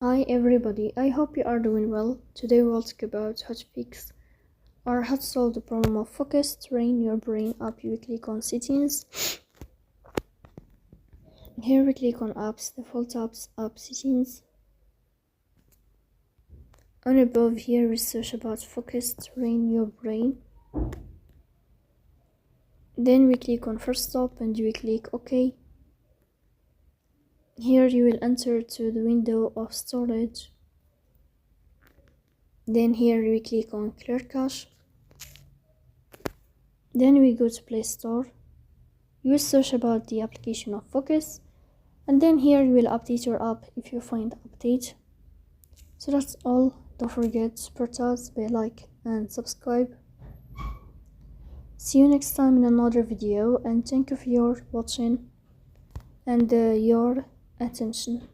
Hi everybody, I hope you are doing well. Today we'll talk about how to fix or how to solve the problem of focus. Train your brain up. You click on settings. Here we click on apps, default apps, app settings. On above here we search about focus, train your brain. Then we click on Forcestop and we click OK. Here you will enter to the window of storage. Then here we click on clear cache. Then we go to Play Store. You will search about the application of Focus, and then here you will update your app if you find update. So that's all. Don't forget to support us by like and subscribe. See you next time in another video, and thank you for your watching and your attention.